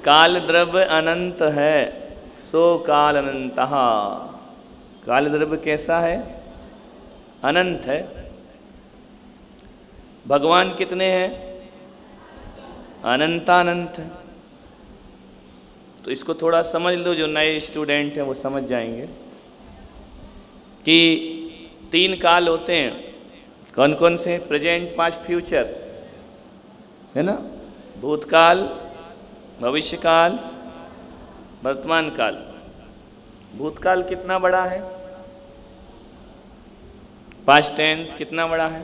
काल द्रव्य अनंत है, सो काल अनंतः। काल द्रव्य कैसा है? अनंत है। भगवान कितने हैं? अनंतानंत। तो इसको थोड़ा समझ लो, जो नए स्टूडेंट हैं वो समझ जाएंगे कि 3 काल होते हैं। कौन कौन से? प्रेजेंट, पास्ट, फ्यूचर, है ना? भूतकाल, भविष्यकाल, वर्तमान काल। भूतकाल कितना बड़ा है? पास्ट टेंस कितना बड़ा है?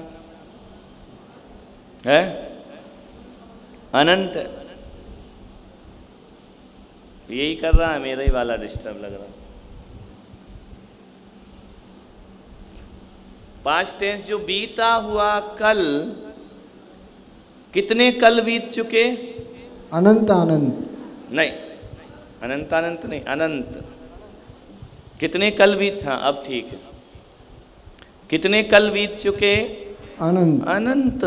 अनंत। यही कर रहा है, मेरा ही वाला डिस्टर्ब लग रहा। पास्ट टेंस जो बीता हुआ कल, कितने कल बीत चुके? अनंत अनंत नहीं, अनंत अनंत नहीं, अनंत। कितने कल बीत, हाँ अब ठीक है। कितने कल बीत चुके? अनंत अनंत।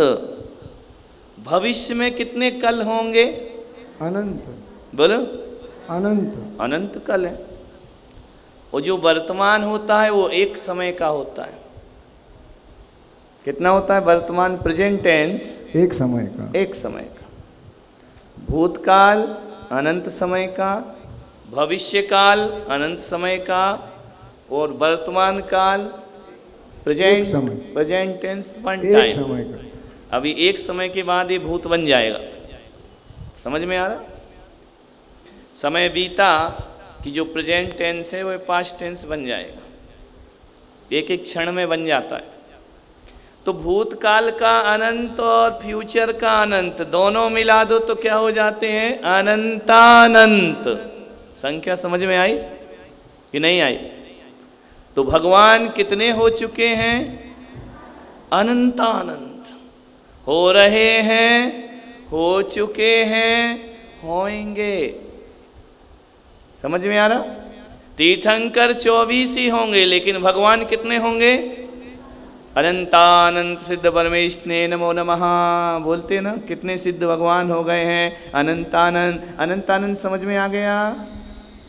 भविष्य में कितने कल होंगे? अनंत। बोलो। अनंत अनंत कल है। और जो वर्तमान होता है वो एक समय का होता है। कितना होता है वर्तमान? प्रेजेंट टेंस एक समय का। एक समय का। भूतकाल अनंत समय का, भविष्यकाल अनंत समय का, और वर्तमान काल प्रेजेंट समय। प्रेजेंट टेंस वन एक टाइम। समय का। अभी एक समय के बाद ये भूत बन जाएगा। समझ में आ रहा? समय बीता कि जो प्रेजेंट टेंस है वो पास्ट टेंस बन जाएगा। एक एक क्षण में बन जाता है। तो भूतकाल का अनंत और फ्यूचर का अनंत दोनों मिला दो तो क्या हो जाते हैं? अनंतानंत। संख्या समझ में आई कि नहीं आई? तो भगवान कितने हो चुके हैं? अनंतानंत। हो रहे हैं, हो चुके हैं, होंगे। समझ में आ रहा? तीर्थंकर 24 ही होंगे, लेकिन भगवान कितने होंगे? अनंतानंत सिद्ध परमेष्ठने नमो नमः बोलते ना, कितने सिद्ध भगवान हो गए हैं? अनंतानंत। अनंतानंत समझ में आ गया?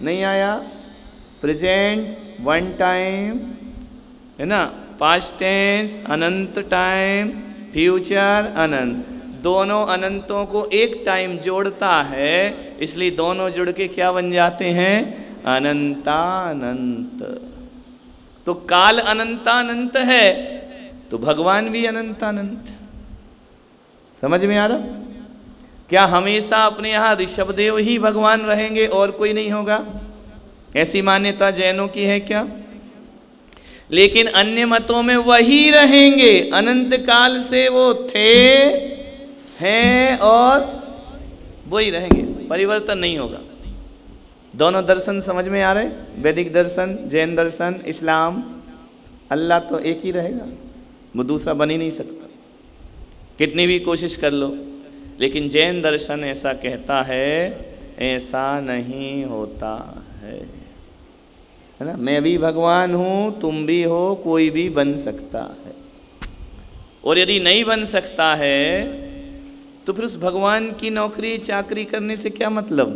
नहीं आया? प्रेजेंट वन टाइम, है ना? पास्ट टेंस अनंत टाइम, फ्यूचर अनंत। दोनों अनंतों को एक टाइम जोड़ता है, इसलिए दोनों जुड़ के क्या बन जाते हैं? अनंतानंत। तो काल अनंतानंत है तो भगवान भी अनंतानंत। समझ में आ रहा? क्या हमेशा अपने यहाँ ऋषभदेव ही भगवान रहेंगे और कोई नहीं होगा? ऐसी मान्यता जैनों की है क्या? लेकिन अन्य मतों में वही रहेंगे। अनंत काल से वो थे, हैं और वही रहेंगे, परिवर्तन नहीं होगा। दोनों दर्शन समझ में आ रहे? वैदिक दर्शन, जैन दर्शन, इस्लाम। अल्लाह तो एक ही रहेगा, वो दूसरा बन ही नहीं सकता, कितनी भी कोशिश कर लो। लेकिन जैन दर्शन ऐसा कहता है, ऐसा नहीं होता है ना? मैं भी भगवान हूँ, तुम भी हो, कोई भी बन सकता है। और यदि नहीं बन सकता है तो फिर उस भगवान की नौकरी चाकरी करने से क्या मतलब?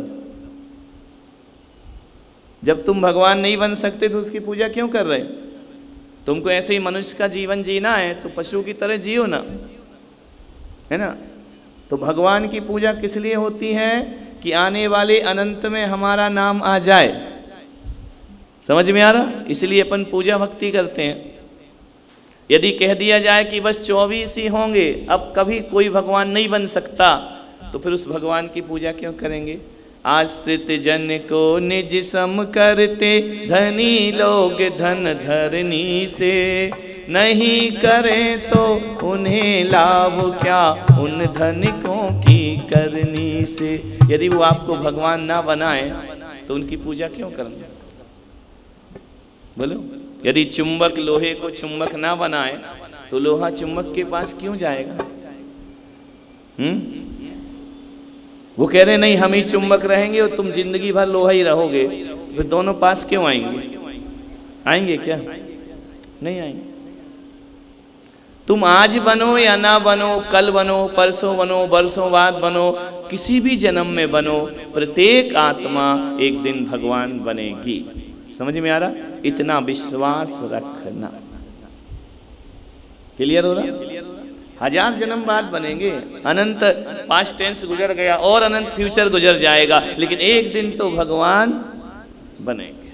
जब तुम भगवान नहीं बन सकते तो उसकी पूजा क्यों कर रहे? तुमको ऐसे ही मनुष्य का जीवन जीना है तो पशु की तरह जियो ना, है ना? तो भगवान की पूजा किस लिए होती है? कि आने वाले अनंत में हमारा नाम आ जाए। समझ में आ रहा? इसलिए अपन पूजा भक्ति करते हैं। यदि कह दिया जाए कि बस 24 ही होंगे, अब कभी कोई भगवान नहीं बन सकता, तो फिर उस भगवान की पूजा क्यों करेंगे? आश्रित जन को निज सम करते, धनी लोग धन धरनी से, नहीं करें तो उन्हें लाभ क्या, उन धनिकों की करनी से। यदि वो आपको भगवान ना बनाए तो उनकी पूजा क्यों करना? बोलो। यदि चुंबक लोहे को चुंबक ना बनाए तो लोहा चुंबक के पास क्यों जाएगा? वो कह रहे नहीं हम ही चुंबक रहेंगे और तुम जिंदगी भर लोहा ही रहोगे, फिर दोनों पास क्यों आएंगे? आएंगे क्या? नहीं आएंगे। तुम आज बनो या ना बनो, कल बनो, परसों बनो, बरसों बाद बनो, किसी भी जन्म में बनो, प्रत्येक आत्मा एक दिन भगवान बनेगी। समझ में आ रहा? इतना विश्वास रखना। क्लियर हो रहा? 1000 जन्म बाद बनेंगे, अनंत पास्ट टेंस गुजर गया और अनंत फ्यूचर गुजर जाएगा, लेकिन एक दिन तो भगवान बनेंगे।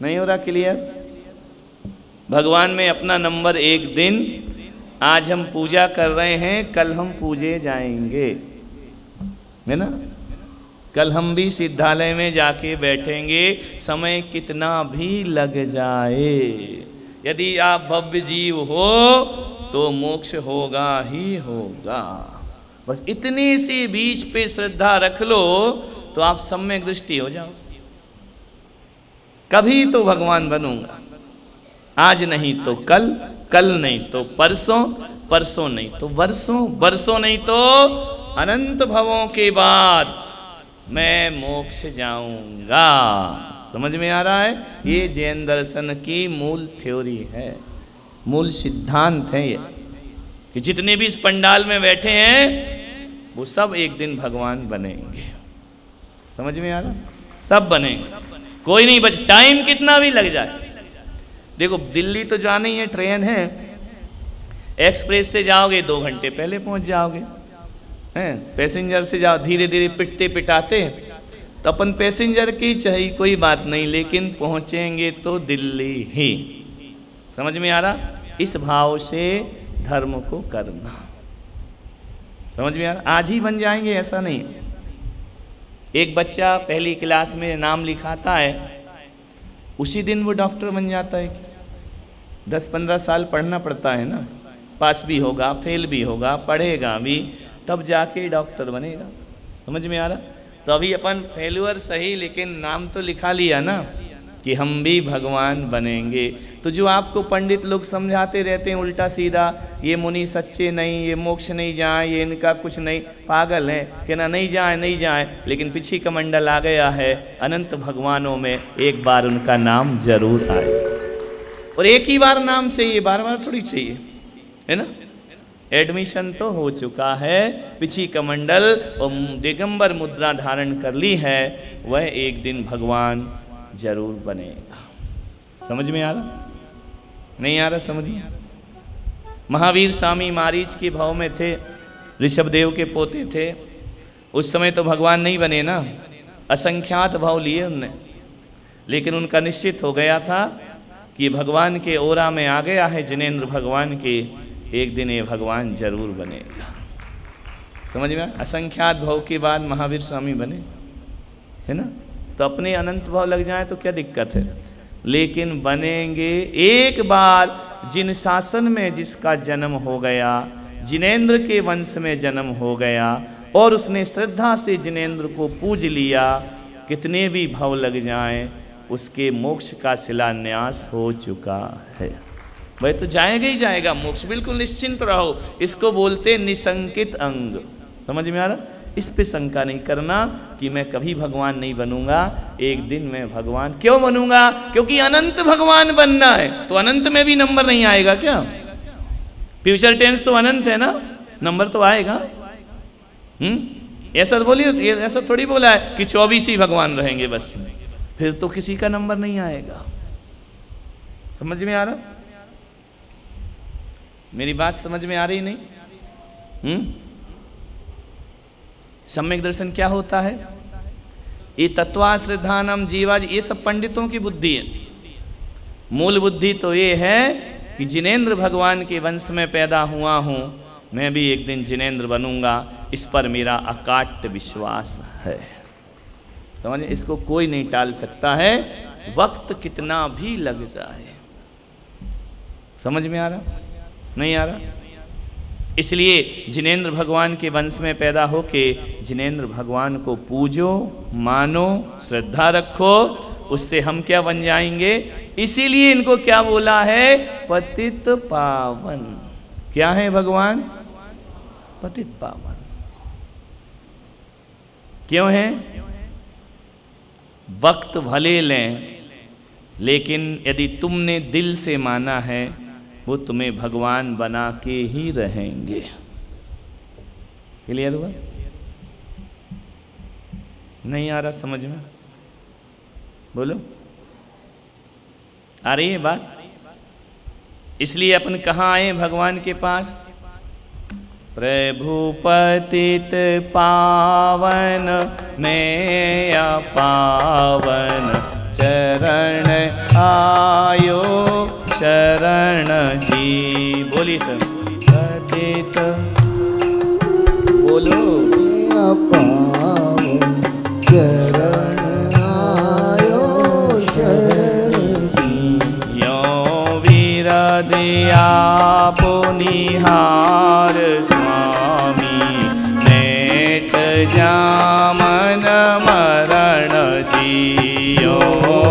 नहीं हो रहा क्लियर? भगवान में अपना नंबर एक दिन, आज हम पूजा कर रहे हैं, कल हम पूजे जाएंगे, है ना? कल हम भी सिद्धालय में जाके बैठेंगे, समय कितना भी लग जाए। यदि आप भव्य जीव हो तो मोक्ष होगा ही होगा। बस इतनी सी बीच पे श्रद्धा रख लो तो आप सम्यक दृष्टि हो जाओ। कभी तो भगवान बनूंगा, आज नहीं तो कल, कल नहीं तो परसों, परसों नहीं तो वर्षों, वर्षों नहीं तो अनंत भवों के बाद मैं मोक्ष जाऊंगा। समझ में आ रहा है? ये जैन दर्शन की मूल थ्योरी है, मूल सिद्धांत है ये, कि जितने भी इस पंडाल में बैठे हैं वो सब एक दिन भगवान बनेंगे। समझ में आ रहा? सब बनेंगे, कोई नहीं बच, टाइम कितना भी लग जाए। देखो दिल्ली तो जाना ही है, ट्रेन है, एक्सप्रेस से जाओगे 2 घंटे पहले पहुंच जाओगे, हैं? पैसेंजर से जाओ धीरे धीरे पिटते पिटाते, तो अपन पैसेंजर की चाहिए कोई बात नहीं, लेकिन पहुंचेंगे तो दिल्ली ही। समझ में आ रहा? इस भाव से धर्म को करना। समझ में आ रहा? आज ही बन जाएंगे ऐसा नहीं। एक बच्चा पहली क्लास में नाम लिखाता है, उसी दिन वो डॉक्टर बन जाता है। 10-15 साल पढ़ना पड़ता है ना, पास भी होगा, फेल भी होगा, पढ़ेगा भी, तब जाके डॉक्टर बनेगा। समझ में आ रहा? तो अभी अपन फेल्यूअर सही, लेकिन नाम तो लिखा लिया ना कि हम भी भगवान बनेंगे। तो जो आपको पंडित लोग समझाते रहते हैं उल्टा सीधा, ये मुनि सच्चे नहीं, ये मोक्ष नहीं जाए, ये इनका कुछ नहीं, पागल है, कहना नहीं जाए नहीं जाए, लेकिन पीछे कमंडल आ गया है, अनंत भगवानों में एक बार उनका नाम जरूर आए। और एक ही बार नाम चाहिए, बार बार थोड़ी चाहिए, है ना? एडमिशन तो हो चुका है, पिछी कमंडल और दिगंबर मुद्रा धारण कर ली है, वह एक दिन भगवान जरूर बनेगा। समझ में आ रहा? नहीं आ रहा? समझिए। महावीर स्वामी मारीच के भाव में थे, ऋषभदेव के पोते थे। उस समय तो भगवान नहीं बने ना, असंख्यात भाव लिए उनने, लेकिन उनका निश्चित हो गया था कि भगवान के ओरा में आ गया है जिनेंद्र भगवान के, एक दिन ये भगवान जरूर बनेगा। समझ में? असंख्यात भाव के बाद महावीर स्वामी बने, है ना? तो अपने अनंत भाव लग जाए तो क्या दिक्कत है, लेकिन बनेंगे एक बार। जिन शासन में जिसका जन्म हो गया, जिनेंद्र के वंश में जन्म हो गया और उसने श्रद्धा से जिनेंद्र को पूज लिया, कितने भी भव लग जाएं, उसके मोक्ष का शिलान्यास हो चुका है। वह तो जाएगा ही जाएगा मोक्ष, बिल्कुल निश्चिंत रहो। इसको बोलते निसंकित अंग। समझ में आ रहा? इस पे शंका नहीं करना कि मैं कभी भगवान नहीं बनूंगा, एक दिन मैं भगवान क्यों बनूंगा? क्योंकि अनंत भगवान बनना है। तो अनंत में भी नंबर नहीं आएगा क्या? फ्यूचर टेंस तो अनंत है ना, नंबर तो आएगा। ऐसा बोलिए, ऐसा थोड़ी बोला है कि 24 ही भगवान रहेंगे बस, फिर तो किसी का नंबर नहीं आएगा। समझ में आ रहा? मेरी बात समझ में आ रही नहीं? सम्यक दर्शन क्या होता है? ये तत्वाश्रद्धानम जीवाज, ये सब पंडितों की बुद्धि है। मूल बुद्धि तो ये है कि जिनेंद्र भगवान के वंश में पैदा हुआ हूँ, मैं भी एक दिन जिनेंद्र बनूंगा, इस पर मेरा अकाट्य विश्वास है। समझे? इसको कोई नहीं टाल सकता है, वक्त कितना भी लग जाए। समझ में आ रहा? नहीं आ रहा? इसलिए जिनेंद्र भगवान के वंश में पैदा होके जिनेंद्र भगवान को पूजो, मानो, श्रद्धा रखो, उससे हम क्या बन जाएंगे? इसीलिए इनको क्या बोला है? पतित पावन। क्या है भगवान? पतित पावन। क्यों है? वक्त भले लें, लेकिन यदि तुमने दिल से माना है, वो तुम्हें भगवान बना के ही रहेंगे। क्लियर हुआ? नहीं आ रहा समझ में? बोलो, आ रही है बात? इसलिए अपन कहाँ आए भगवान के पास? प्रभु पतित पावन में पावन चरण आयो शरण जी। बोली सर, पतित बोलो, पावन चरण आयो शरण जी। यो विरदिया पुनिहार स्वामी नेट जामन मरण जियो।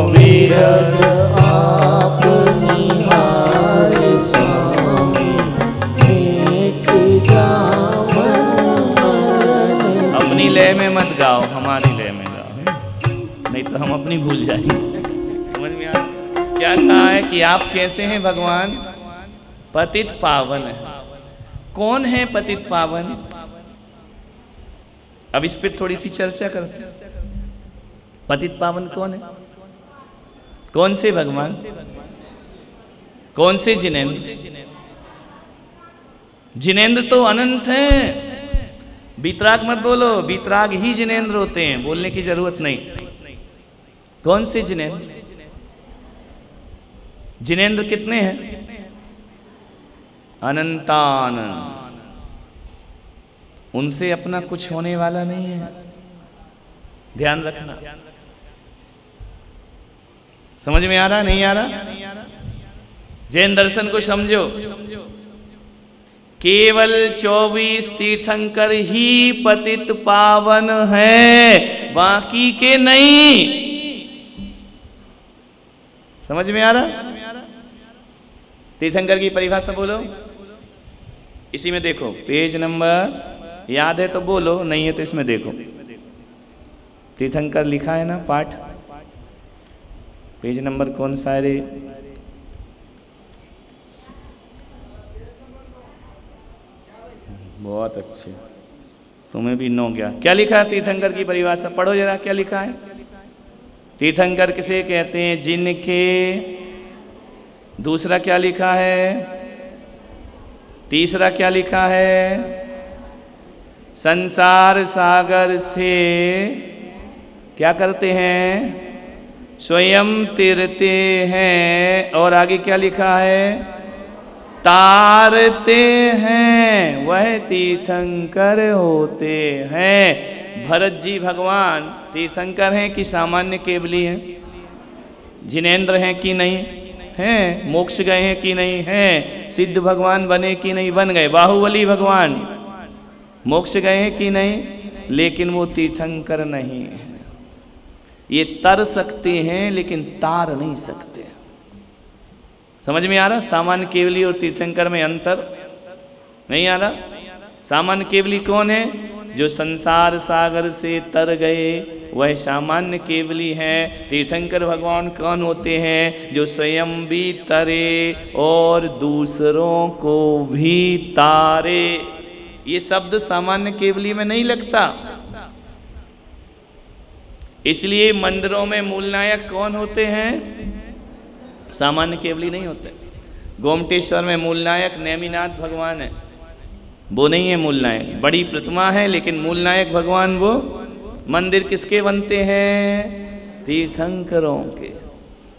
विरद आप निहार स्वामी नेट जामन मरण। अपनी लय में मत गाओ, हमारी लय में गाओ, नहीं तो हम अपनी भूल जाएंगे। समझ में आ क्या कहा है कि आप कैसे हैं भगवान? पतित पावन है। कौन है पतित पावन? अब इस पे थोड़ी सी चर्चा करते हैं। पतित पावन कौन है? कौन से भगवान? कौन से जिनेंद्र? जिनेंद्र तो अनंत हैं। बीतराग मत बोलो, बीतराग ही जिनेंद्र होते हैं, बोलने की जरूरत नहीं। कौन से जिनेंद्र? जिनेंद्र कितने हैं? अनंतानंद। उनसे अपना कुछ होने वाला नहीं है, ध्यान रखना। समझ में आ रहा? नहीं आ रहा? जैन दर्शन को समझो। केवल 24 तीर्थंकर ही पतित पावन है, बाकी के नहीं। समझ में आ रहा? तीर्थंकर की परिभाषा बोलो। इसी में देखो, पेज नंबर याद है तो बोलो, नहीं है तो इसमें देखो। तीर्थंकर लिखा है ना, पाठ। पेज नंबर कौन सा है रे? बहुत अच्छे, तुम्हें भी नो गया। क्या लिखा है तीर्थंकर की परिभाषा? पढ़ो जरा, क्या लिखा है? तीर्थंकर किसे कहते हैं? जिनके, दूसरा क्या लिखा है? तीसरा क्या लिखा है? संसार सागर से क्या करते हैं? स्वयं तिरते हैं। और आगे क्या लिखा है? तारते हैं, वह तीर्थंकर होते हैं। भरत जी भगवान तीर्थंकर हैं कि सामान्य केवली हैं? जिनेंद्र हैं कि नहीं हैं? मोक्ष गए हैं कि नहीं हैं? सिद्ध भगवान बने कि नहीं बन गए? बाहुबली भगवान मोक्ष गए हैं कि नहीं? लेकिन वो तीर्थंकर नहीं है। ये तर सकते हैं लेकिन तार नहीं सकते। समझ में आ रहा? सामान्य केवली और तीर्थंकर में अंतर नहीं आ रहा? सामान्य केवली कौन है? जो संसार सागर से तर गए, वह सामान्य केवली हैं। तीर्थंकर भगवान कौन होते हैं? जो स्वयं भी तरे और दूसरों को भी तारे। ये शब्द सामान्य केवली में नहीं लगता। इसलिए मंदिरों में मूलनायक कौन होते हैं? सामान्य केवली नहीं होते। गोमटेश्वर में मूलनायक नेमिनाथ भगवान है, वो नहीं है मूलनायक। बड़ी प्रतिमा है लेकिन मूलनायक भगवान वो। मंदिर किसके बनते हैं? तीर्थंकरों के।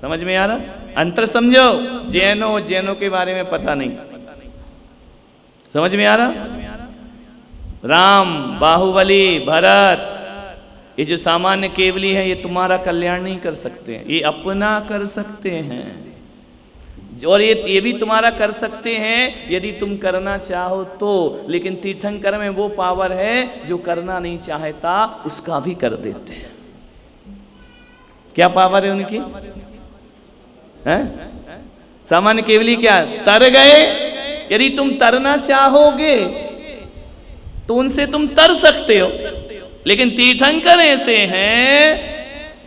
समझ में आ रहा? अंतर समझो। जैनों के बारे में पता नहीं। समझ में आ रहा? राम, बाहुबली, भरत, ये जो सामान्य केवली है, ये तुम्हारा कल्याण नहीं कर सकते हैं, ये अपना कर सकते हैं। और ये भी तुम्हारा कर सकते हैं यदि तुम करना चाहो तो। लेकिन तीर्थंकर में वो पावर है जो करना नहीं चाहता उसका भी कर देते हैं। क्या पावर है उनकी? है? सामान्य केवली क्या? तर गए। यदि तुम तरना चाहोगे तो उनसे तुम तर सकते हो। लेकिन तीर्थंकर ऐसे हैं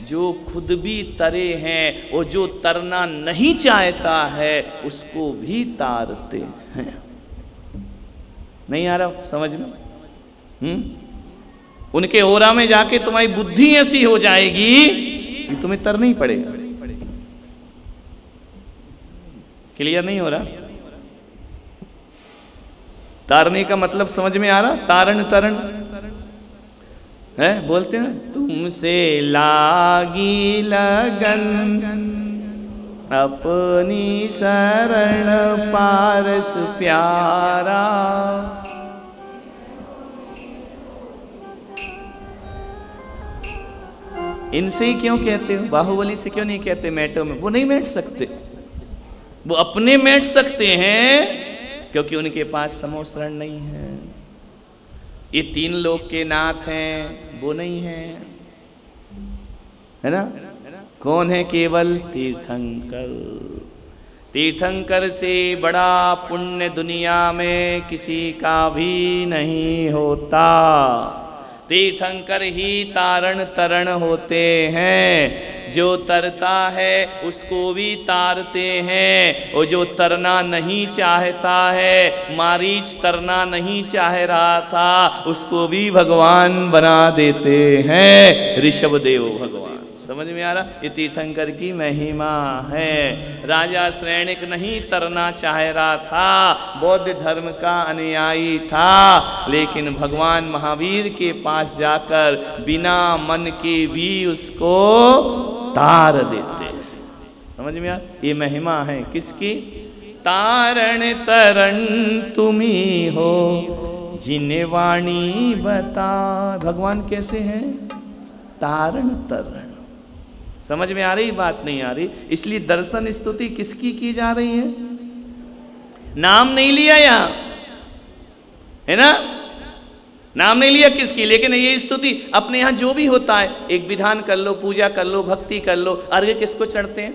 जो खुद भी तरे हैं और जो तरना नहीं चाहता है उसको भी तारते हैं। नहीं आ रहा समझ में? उनके ओरा में जाके तुम्हारी बुद्धि ऐसी हो जाएगी कि तुम्हें तरना ही पड़ेगा। क्लियर नहीं हो रहा? तारने का मतलब समझ में आ रहा? तारण तरण है, बोलते हैं तुमसे लागी लगन अपनी शरण पारस प्यारा। इनसे ही क्यों कहते हो? बाहुबली से क्यों नहीं कहते मैटो में? वो नहीं बैठ सकते, वो अपने बैठ सकते हैं क्योंकि उनके पास समोसरण नहीं है। ये तीन लोक के नाथ हैं, वो नहीं है, है ना? कौन है? केवल तीर्थंकर। तीर्थंकर से बड़ा पुण्य दुनिया में किसी का भी नहीं होता। तीर्थंकर ही तारण तरण होते हैं। जो तरता है उसको भी तारते हैं, और जो तरना नहीं चाहता है, मारीच तरना नहीं चाह रहा था, उसको भी भगवान बना देते हैं ऋषभ देव भगवान। समझ में आ रहा? ये तीर्थंकर की महिमा है। राजा श्रेणिक नहीं तरना चाह रहा था, बौद्ध धर्म का अनुयायी था, लेकिन भगवान महावीर के पास जाकर बिना मन के भी उसको तार देते। समझ में आ? ये महिमा है किसकी? तारण तरण तुम्ही हो जिन्हें वाणी बता। भगवान कैसे हैं? तारण तरण। समझ में आ रही बात? नहीं आ रही? इसलिए दर्शन स्तुति किसकी की जा रही है? नाम नहीं लिया यहां, है ना? नाम नहीं लिया किसकी, लेकिन ये स्तुति अपने यहां जो भी होता है, एक विधान कर लो, पूजा कर लो, भक्ति कर लो। अर्घ्य किसको चढ़ते हैं?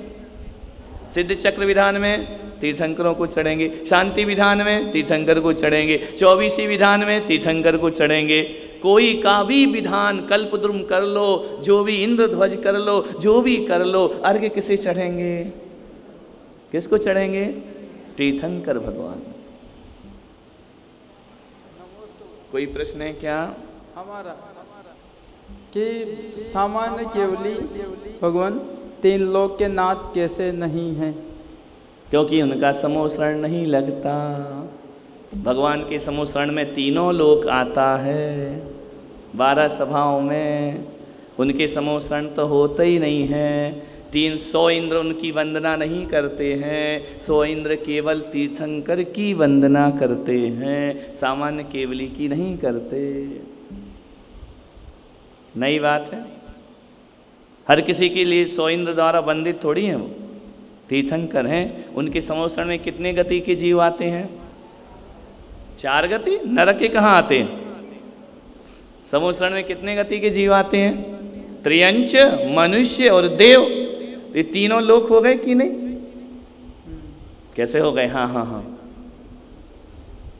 सिद्ध चक्र विधान में तीर्थंकरों को चढ़ेंगे, शांति विधान में तीर्थंकर को चढ़ेंगे, 24वीं विधान में तीर्थंकर को चढ़ेंगे। कोई का भी विधान कल्पद्रुम कर लो, जो भी इंद्रध्वज कर लो, जो भी कर लो, अर्घ्य किसे चढ़ेंगे? किसको चढ़ेंगे? तीर्थंकर भगवान। कोई प्रश्न है क्या? हमारा कि सामान्य केवली भगवान तीन लोक के नाथ कैसे नहीं हैं? क्योंकि उनका समोसरण नहीं लगता। भगवान के समोसरण में तीनों लोक आता है। 12 सभाओं में उनके समोसरण तो होते ही नहीं है। 300 इंद्र उनकी वंदना नहीं करते हैं, 100 इंद्र केवल तीर्थंकर की वंदना करते हैं, सामान्य केवली की नहीं करते। नई बात है? हर किसी के लिए 100 इंद्र द्वारा वंदित थोड़ी हैं, वो तीर्थंकर हैं। उनके समोसरण में कितने गति के जीव आते हैं? 4 गति। नरक के कहाँ आते हैं? समोसरण में कितने गति के जीव आते हैं? त्रियंच, मनुष्य और देव। ये तीनों लोक हो गए कि नहीं? कैसे हो गए? हाँ हाँ हाँ।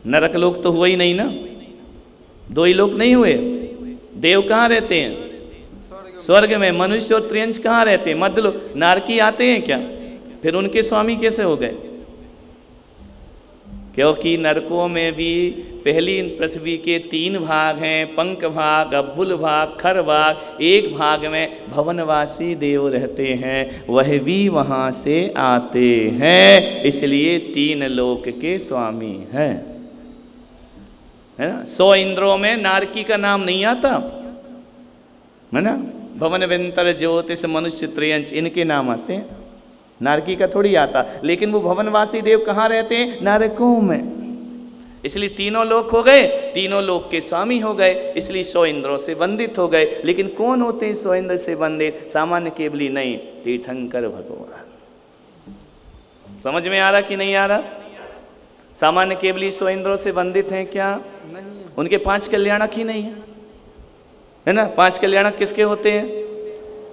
नरक लोक तो हुआ ही नहीं ना, 2 ही लोक नहीं हुए। देव कहाँ रहते हैं? स्वर्ग में। मनुष्य और त्रियंच कहाँ रहते हैं? मध्य लोक। नारकी आते हैं क्या? फिर उनके स्वामी कैसे हो गए? क्योंकि नरकों में भी पहली पृथ्वी के 3 भाग हैं, पंख भाग, अब्बुल भाग, खर भाग। एक भाग में भवनवासी देव रहते हैं, वह भी वहाँ से आते हैं, इसलिए 3 लोक के स्वामी हैं, है ना? 100 इंद्रों में नारकी का नाम नहीं आता, है ना? भवन व्यंतर ज्योतिष मनुष्य त्रियंच इनके नाम आते हैं, नारकी का थोड़ी आता। लेकिन वो भवनवासी देव कहाँ रहते हैं? नरकों में। इसलिए तीनों लोक हो गए, तीनों लोक के स्वामी हो गए, इसलिए 100 इंद्रों से वंदित हो गए। लेकिन कौन होते हैं 100 इंद्र से वंदित? सामान्य केवली नहीं, तीर्थंकर भगवान। समझ में आ रहा कि नहीं आ रहा? सामान्य केवली 100 इंद्रों से वंदित हैं क्या? नहीं। उनके 5 कल्याणक ही नहीं है ना? 5 कल्याणक किसके होते हैं?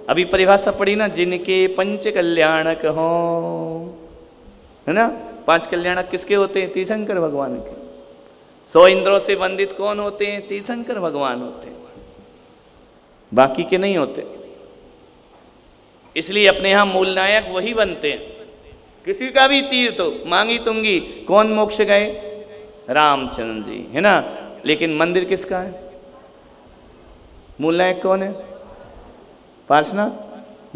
अभी परिभाषा पढ़ी ना, जिनके 5 कल्याणक हो, है ना? 5 कल्याणक किसके होते हैं? तीर्थंकर भगवान के। 100 इंद्रों से वंदित कौन होते हैं? तीर्थंकर भगवान होते हैं, बाकी के नहीं होते। इसलिए अपने यहाँ मूल नायक वही बनते हैं। किसी का भी तीर्थ हो, मांगी तुंगी, कौन मोक्ष गए? रामचंद्र जी, है ना? लेकिन मंदिर किसका है? मूल नायक कौन है? पार्श्वनाथ?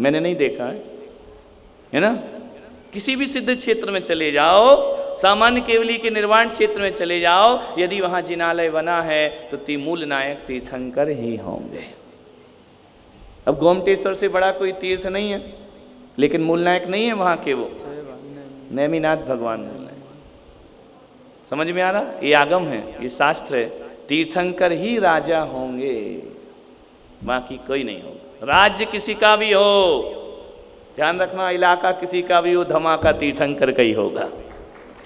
मैंने नहीं देखा है ना? किसी भी सिद्ध क्षेत्र में चले जाओ, सामान्य केवली के निर्वाण क्षेत्र में चले जाओ, यदि वहां जिनालय बना है तो मूल नायक तीर्थंकर ही होंगे। अब गोमटेश्वर से बड़ा कोई तीर्थ नहीं है, लेकिन मूल नायक नहीं है वहां के, वो नेमिनाथ भगवान मूल नायक। समझ में आ रहा? ये आगम है, ये शास्त्र है। तीर्थंकर ही राजा होंगे, बाकी कोई नहीं होगा। राज्य किसी का भी हो, ध्यान रखना, इलाका किसी का भी हो, धमाका तीर्थंकर का ही होगा।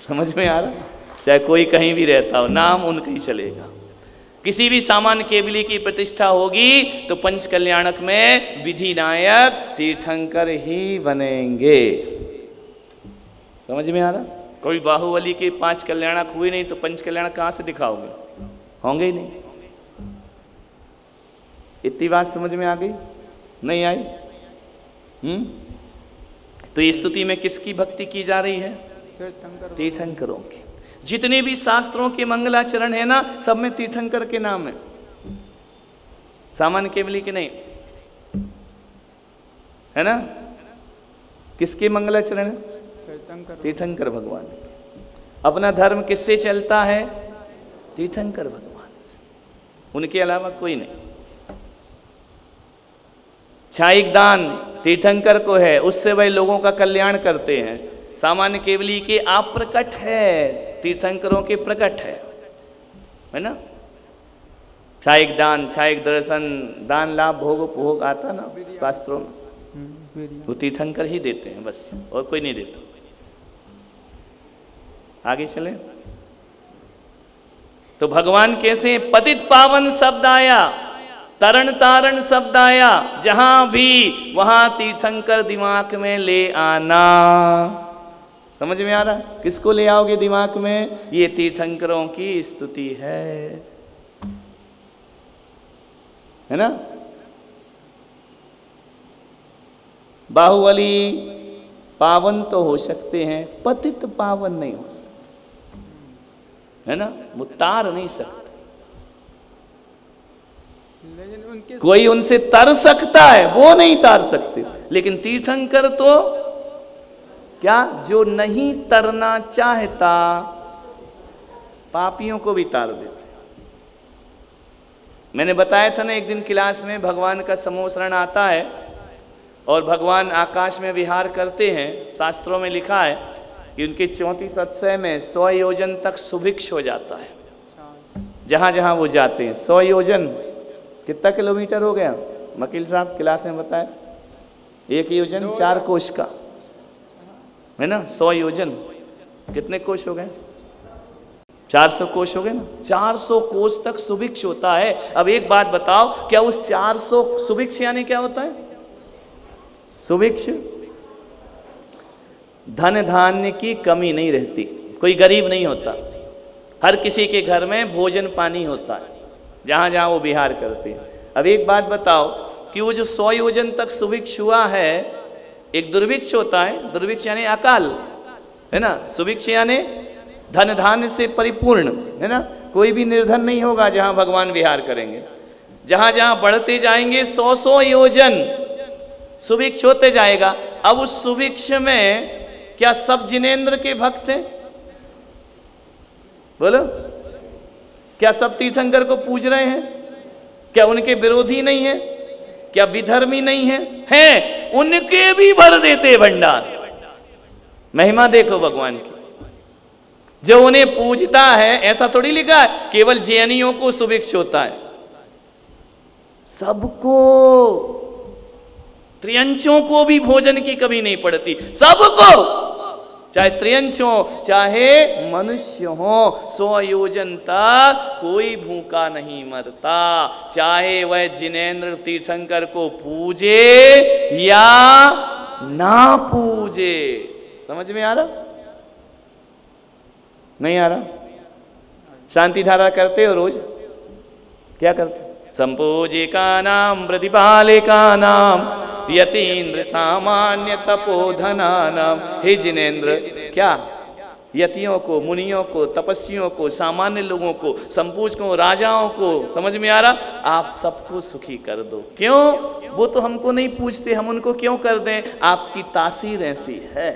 समझ में आ रहा? चाहे कोई कहीं भी रहता हो, नाम उनका ही चलेगा। किसी भी सामान्य केवली की प्रतिष्ठा होगी तो पंच कल्याणक में विधि नायक तीर्थंकर ही बनेंगे। समझ में आ रहा? कोई बाहुबली के 5 कल्याणक हुए नहीं तो पंच कल्याणक कहाँ से दिखाओगे? होंगे ही नहीं। इतनी बात समझ में आ गई? नहीं आई? तो इस स्तुति में किसकी भक्ति की जा रही है? तीर्थंकरों की। जितने भी शास्त्रों के मंगलाचरण है ना, सब में तीर्थंकर के नाम है, सामान्य केवली के नहीं, है ना? किसके मंगलाचरण है? तीर्थंकर भगवान। अपना धर्म किससे चलता है? तीर्थंकर भगवान से, उनके अलावा कोई नहीं। छायिक दान तीर्थंकर को है, उससे वह लोगों का कल्याण करते हैं। सामान्य केवली के आप प्रकट है, तीर्थंकरों के प्रकट है ना? छायिक दान, छायिक दर्शन, दान लाभ भोग उपभोग आता ना शास्त्रों में, वो तीर्थंकर ही देते हैं बस, और कोई नहीं देता। आगे चले तो भगवान कैसे? पतित पावन शब्द आया, तरण तारण शब्द आया, जहां भी वहां तीर्थंकर दिमाग में ले आना। समझ में आ रहा? किसको ले आओगे दिमाग में? ये तीर्थंकरों की स्तुति है ना? बाहुबली पावन तो हो सकते हैं, पतित पावन नहीं हो सकते, है ना? वो तार नहीं सकते। कोई उनसे तर सकता है, वो नहीं तार सकते, लेकिन तीर्थंकर तो क्या, जो नहीं तरना चाहता पापियों को भी तार देते। मैंने बताया था ना एक दिन क्लास में, भगवान का समोसरण आता है और भगवान आकाश में विहार करते हैं। शास्त्रों में लिखा है कि उनके 34 अध्याय में 100 योजन तक सुभिक्ष हो जाता है, जहां जहां वो जाते हैं। 100 योजन कितना किलोमीटर हो गया? वकील साहब क्लास में बताया, 1 योजन 4 कोश का, है ना? 100 योजन कितने कोश हो गए? 400 कोश हो गए ना? 400 कोश तक सुभिक्ष होता है। अब एक बात बताओ, क्या उस 400 सुभिक्ष यानी क्या होता है? सुभिक्ष, धन धान्य की कमी नहीं रहती, कोई गरीब नहीं होता, हर किसी के घर में भोजन पानी होता है जहां जहां वो विहार करते हैं। अब एक बात बताओ कि वो जो 100 योजन तक सुभिक्ष हुआ है, एक दुर्भिक्ष होता है, दुर्भिक्ष यानी अकाल, है ना? सुभिक्ष यानी धन धान्य से परिपूर्ण, है ना? कोई भी निर्धन नहीं होगा जहां भगवान विहार करेंगे। जहां जहां बढ़ते जाएंगे 100 योजन सुभिक्ष होते जाएगा। अब उस सुभिक्ष में क्या सब जिनेंद्र के भक्त हैं? बोलो, क्या सब तीर्थंकर को पूज रहे हैं? क्या उनके विरोधी नहीं है? क्या विधर्मी नहीं है? हैं, उनके भी भर देते भंडार। महिमा देखो भगवान की। जो उन्हें पूजता है, ऐसा थोड़ी लिखा है केवल जैनियों को सुभिक्ष होता है, सबको, त्रियंचों को भी भोजन की कमी नहीं पड़ती, सबको, चाहे त्रियंच हो चाहे मनुष्य हो, 100 योजन तक कोई भूखा नहीं मरता, चाहे वह जिनेंद्र तीर्थंकर को पूजे या ना पूजे। समझ में आ रहा? नहीं आ रहा? शांति धारा करते हो रोज? क्या करते? संपूजिका नाम प्रतिपालिका नाम यतीन्द्र सामान्य तपोधना नाम। हे जिनेंद्र, क्या यतियों को, मुनियों को, तपस्वियों को, सामान्य लोगों को, संपूजकों, राजाओं को, समझ में आ रहा? आप सबको सुखी कर दो। क्यों? वो तो हमको नहीं पूछते, हम उनको क्यों कर दें? आपकी तासीर ऐसी है,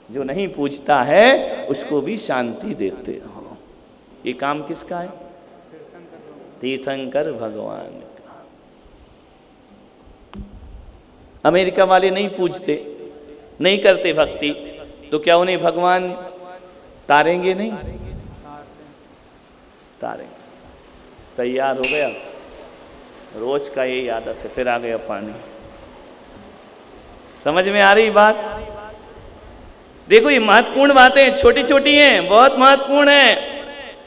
जो नहीं पूछता है उसको भी शांति देते हो। ये काम किसका है? तीर्थंकर भगवान का। अमेरिका वाले नहीं पूछते, नहीं करते भक्ति, तो क्या उन्हें भगवान तारेंगे? नहीं तारेंगे। तैयार हो गया, रोज का यही आदत है। फिर आ गया पानी। समझ में आ रही बात? देखो ये महत्वपूर्ण बातें छोटी छोटी हैं, बहुत महत्वपूर्ण है।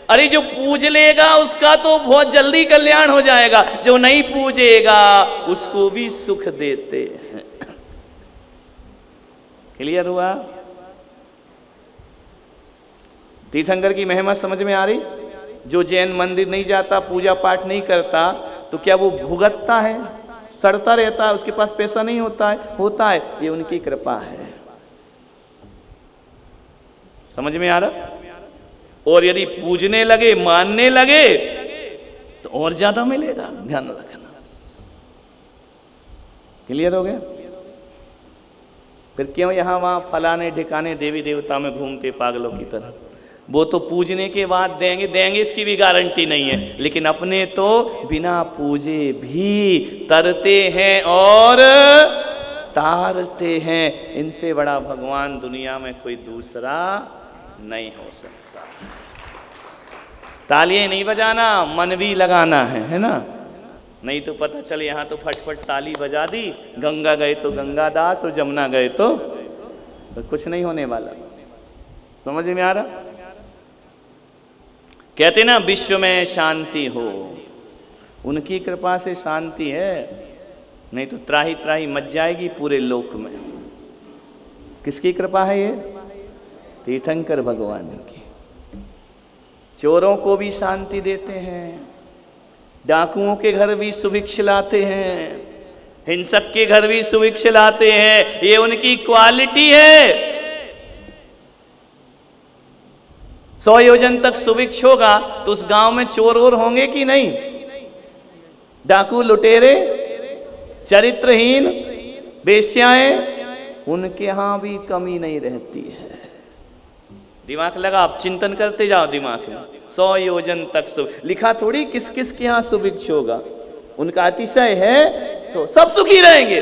अरे जो पूज लेगा उसका तो बहुत जल्दी कल्याण हो जाएगा, जो नहीं पूजेगा उसको भी सुख देते हैं। क्लियर हुआ? तीर्थंकर की महिमा समझ में आ रही? जो जैन मंदिर नहीं जाता, पूजा पाठ नहीं करता, तो क्या वो भुगतता है, सड़ता रहता है, उसके पास पैसा नहीं होता है? होता है। ये उनकी कृपा है। समझ में आ रहा? और यदि पूजने लगे, मानने लगे, तो और ज्यादा मिलेगा। ध्यान रखना। क्लियर हो गया? फिर क्यों यहां वहां फलाने ठिकाने देवी देवता में घूमते पागलों की तरह? वो तो पूजने के बाद देंगे, देंगे इसकी भी गारंटी नहीं है, लेकिन अपने तो बिना पूजे भी तरते हैं और तारते हैं। इनसे बड़ा भगवान दुनिया में कोई दूसरा नहीं हो सकता। तालियां नहीं बजाना, मन भी लगाना है ना? नहीं तो पता चले यहाँ तो फटफट ताली बजा दी, गंगा गए तो गंगा दास और जमुना गए तो कुछ नहीं होने वाला। समझ में आ रहा? कहते ना विश्व में शांति हो, उनकी कृपा से शांति है, नहीं तो त्राही त्राही मच जाएगी पूरे लोक में। किसकी कृपा है ये? तीर्थंकर भगवान की। चोरों को भी शांति देते हैं, डाकुओं के घर भी सुभिक्ष लाते हैं, हिंसक के घर भी सुभिक्ष लाते हैं। ये उनकी क्वालिटी है। 100 योजन तक सुभिक्ष होगा तो उस गांव में चोर और होंगे कि नहीं? डाकू, लुटेरे, चरित्रहीन, वेश्याएं, उनके यहां भी कमी नहीं रहती है। दिमाग लगा, आप चिंतन करते जाओ दिमाग में। 100 योजन तक लिखा थोड़ी किस किस के यहां सुभिक्ष होगा। उनका अतिशय है, सब सुखी रहेंगे।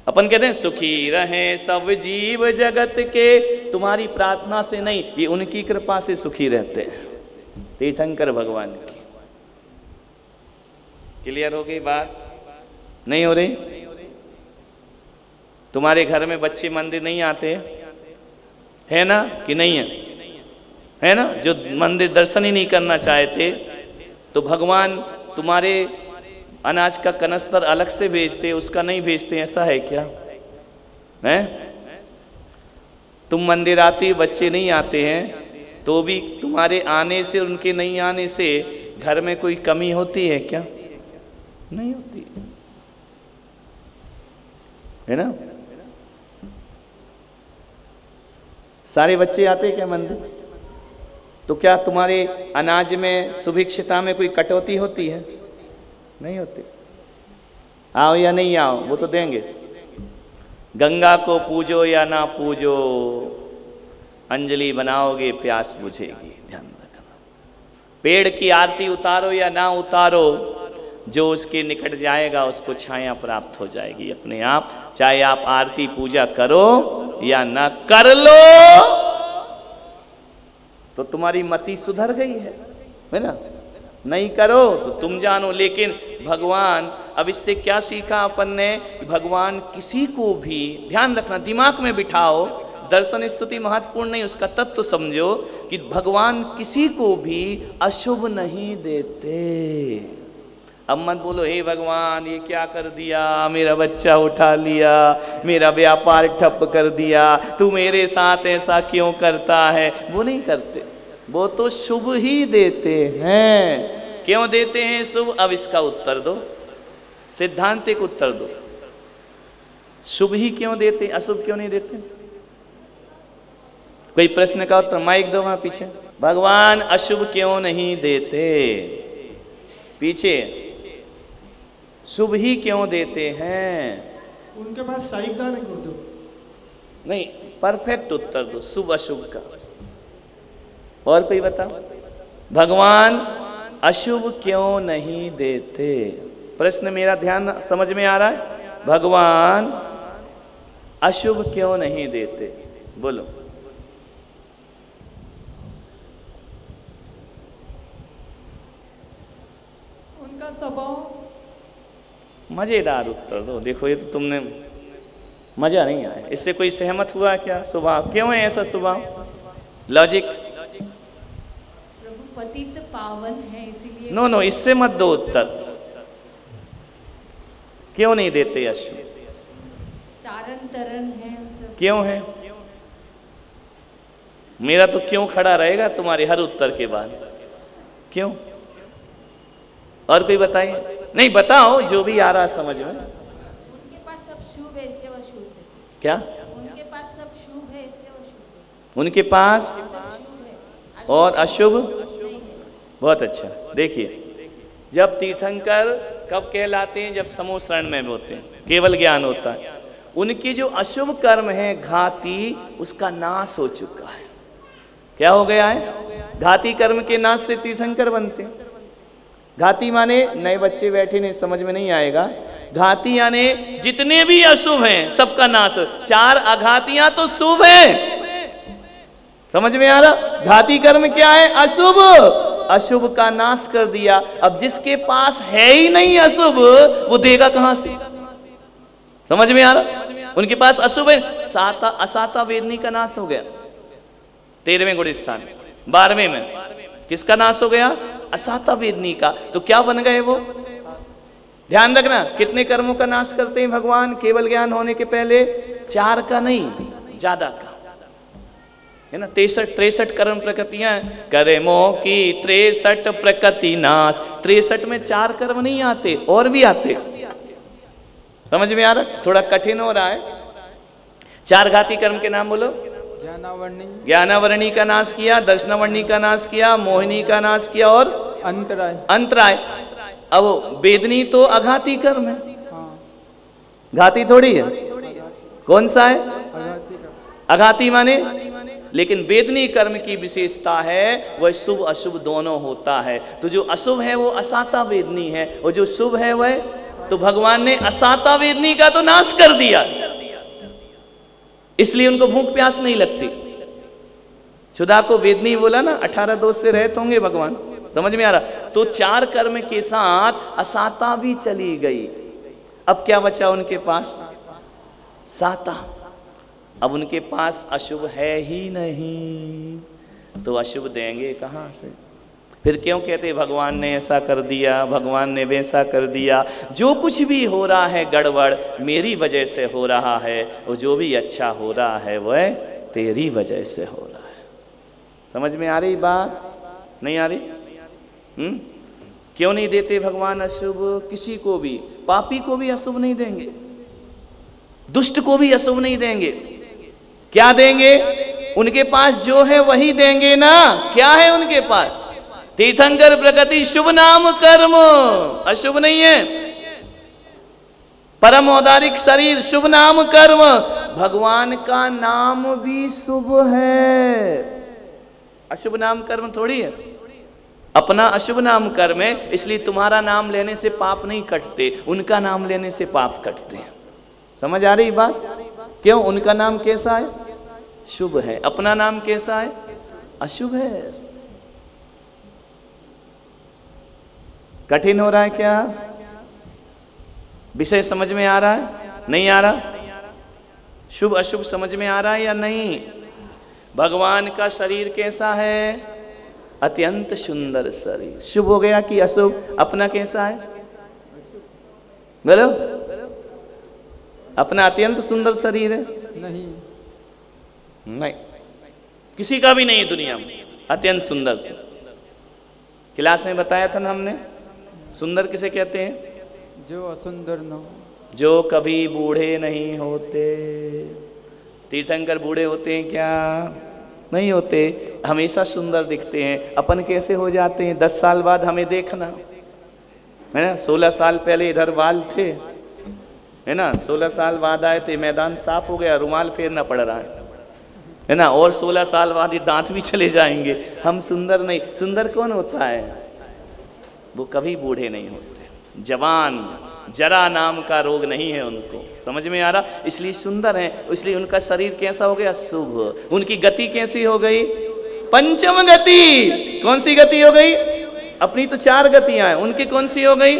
अपन कहते हैं सुखी रहे सब जीव जगत के, तुम्हारी प्रार्थना से नहीं, ये उनकी कृपा से सुखी रहते हैं, तीर्थंकर भगवान की। क्लियर हो गई बात? नहीं हो रही? तुम्हारे घर में बच्चे मंदिर नहीं आते है ना, कि नहीं है ना? जो मंदिर दर्शन ही नहीं करना चाहते, तो भगवान तुम्हारे अनाज का कनस्तर अलग से भेजते, उसका नहीं भेजते, ऐसा है क्या? है? तुम मंदिर आते, बच्चे नहीं आते हैं, तो भी तुम्हारे आने से, उनके नहीं आने से घर में कोई कमी होती है क्या? नहीं होती है ना? सारे बच्चे आते क्या मंदिर? तो क्या तुम्हारे अनाज में, सुभिक्षता में कोई कटौती होती है? नहीं होती। आओ या नहीं आओ, वो तो देंगे। गंगा को पूजो या ना पूजो, अंजलि बनाओगे प्यास बुझेगी। ध्यान रखना। पेड़ की आरती उतारो या ना उतारो, जो उसके निकट जाएगा उसको छाया प्राप्त हो जाएगी अपने आप। चाहे आप आरती पूजा करो या ना कर लो, तो तुम्हारी मति सुधर गई है ना? नहीं करो तो तुम जानो। लेकिन भगवान, अब इससे क्या सीखा अपन ने? भगवान किसी को भी, ध्यान रखना, दिमाग में बिठाओ, दर्शन स्तुति महत्वपूर्ण नहीं, उसका तत्व समझो कि भगवान किसी को भी अशुभ नहीं देते। अब मत बोलो हे भगवान ये क्या कर दिया, मेरा बच्चा उठा लिया, मेरा व्यापार ठप कर दिया, तू मेरे साथ ऐसा क्यों करता है। वो नहीं करते, वो तो शुभ ही देते हैं। क्यों देते हैं शुभ? अब इसका उत्तर दो, सिद्धांतिक उत्तर दो। शुभ ही क्यों देते, अशुभ क्यों नहीं देते? कोई प्रश्न का उत्तर माइक दो वहां पीछे। भगवान अशुभ क्यों नहीं देते? पीछे शुभ ही क्यों देते हैं? उनके पास साइक दान है गुरुदेव। नहीं, परफेक्ट उत्तर दो शुभ अशुभ का। और कोई बता, भगवान अशुभ क्यों नहीं देते? प्रश्न मेरा ध्यान समझ में आ रहा है? भगवान अशुभ क्यों नहीं देते? बोलो। उनका स्वभाव। मजेदार उत्तर दो। देखो ये तो तुमने मजा नहीं आया, इससे कोई सहमत हुआ क्या? स्वभाव क्यों है ऐसा स्वभाव? लॉजिक। प्रभु पतित पावन है इसीलिए। नो नो, इससे मत दो उत्तर। क्यों नहीं देते अशुभ? तारन तरन है। क्यों है? मेरा तो क्यों खड़ा रहेगा तुम्हारे हर उत्तर के बाद। क्यों? और कोई बताइए। नहीं बताओ, जो भी आ रहा समझ में। उनके पास सब शुभ है इसलिए वो शुभ है। क्या? उनके पास सब शुभ है इसलिए वो शुभ है। उनके पास सब शुभ है और अशुभ नहीं है। बहुत अच्छा। देखिए, जब तीर्थंकर कब कहलाते हैं? जब समूह शरण में होते हैं, केवल ज्ञान होता है। उनके जो अशुभ कर्म है घाती, उसका नाश हो चुका है। क्या हो गया है? घाती कर्म के नाश से तीर्थंकर बनते हैं। घाती माने, नए बच्चे बैठे नहीं समझ में नहीं आएगा, घाती यानी जितने भी अशुभ हैं सबका नाश। 4 अघातियां तो शुभ हैं। समझ में आ रहा? घाती कर्म क्या है? अशुभ। अशुभ का नाश कर दिया। अब जिसके पास है ही नहीं अशुभ, वो देगा कहां से? समझ में आ रहा? उनके पास अशुभ है। साता असाता वेदनी का नाश हो गया 13वें गुण स्थान। 12वें में किसका नाश हो गया? असाता वेदनी का। तो क्या बन गए वो? ध्यान रखना, कितने कर्मों का नाश करते हैं भगवान केवल ज्ञान होने के पहले? 4 का नहीं, ज्यादा का है ना। 63 कर्म प्रकृतियां कर्मों की 63 प्रकृति नाश। 63 में 4 कर्म नहीं आते, और भी आते। समझ में आ रहा? थोड़ा कठिन हो रहा है। 4 घाती कर्म के नाम बोलो। ज्ञानावरणी का नाश किया, दर्शनावरणी का नाश किया, मोहिनी का नाश किया और अंतराय। अब वेदनी तो अघाती कर्म है। हाँ। घाती थोड़ी है। कौन सा है? अघाती माने। लेकिन वेदनी कर्म की विशेषता है वह शुभ अशुभ दोनों होता है। तो जो अशुभ है वो असाता वेदनी है, और जो शुभ है वह, तो भगवान ने असाता वेदनी का तो नाश कर दिया, इसलिए उनको भूख प्यास नहीं लगती। क्षुधा को वेदनी बोला ना, 18 दोष से रहत होंगे भगवान। समझ में आ रहा? तो 4 कर्म के साथ असाता भी चली गई। अब क्या बचा उनके पास? साता। अब उनके पास अशुभ है ही नहीं, तो अशुभ देंगे कहां से? फिर क्यों कहते भगवान ने ऐसा कर दिया, भगवान ने वैसा कर दिया? जो कुछ भी हो रहा है गड़बड़ मेरी वजह से हो रहा है, और जो भी अच्छा हो रहा है वह तेरी वजह से हो रहा है। समझ में आ रही बात? नहीं आ रही? क्यों नहीं देते भगवान अशुभ? किसी को भी, पापी को भी अशुभ नहीं देंगे, दुष्ट को भी अशुभ नहीं देंगे। क्या देंगे? उनके पास जो है वही देंगे ना। क्या है उनके पास? तीर्थंकर प्रकृति शुभ नाम कर्म, अशुभ नहीं है। परम औदारिक शरीर, शुभ नाम कर्म। भगवान का नाम भी शुभ है, अशुभ नाम कर्म थोड़ी है। अपना अशुभ नाम कर्म है, इसलिए तुम्हारा नाम लेने से पाप नहीं कटते, उनका नाम लेने से पाप कटते हैं। समझ आ रही बात? क्यों? उनका नाम कैसा है? शुभ है। अपना नाम कैसा है? अशुभ है। कठिन हो रहा है क्या? विषय समझ में आ रहा है? नहीं आ रहा? शुभ अशुभ समझ में आ रहा है या नहीं? भगवान का शरीर कैसा है? अत्यंत सुंदर शरीर। शुभ हो गया कि अशुभ? अपना कैसा है? बोलो। अपना अत्यंत सुंदर शरीर है? नहीं, किसी का भी नहीं दुनिया में अत्यंत सुंदर। क्लास में बताया था ना हमने, सुंदर किसे कहते हैं? जो असुंदर न हो, जो कभी बूढ़े नहीं होते। तीर्थंकर बूढ़े होते हैं क्या? नहीं होते, हमेशा सुंदर दिखते हैं। अपन कैसे हो जाते हैं 10 साल बाद हमें देखना, है ना। 16 साल पहले इधर बाल थे, है ना, 16 साल बाद आए तो मैदान साफ हो गया, रुमाल फेरना पड़ रहा है ना। और 16 साल बाद ये दांत भी चले जाएंगे, हम सुंदर नहीं। सुंदर कौन होता है? वो कभी बूढ़े नहीं होते, जवान, जरा नाम का रोग नहीं है उनको, समझ में आ रहा। इसलिए सुंदर है, इसलिए उनका शरीर कैसा हो गया? शुभ। उनकी गति कैसी हो गई? पंचम गति। कौन सी गति हो गई? अपनी तो 4 गतियां हैं, उनकी कौन सी हो गई?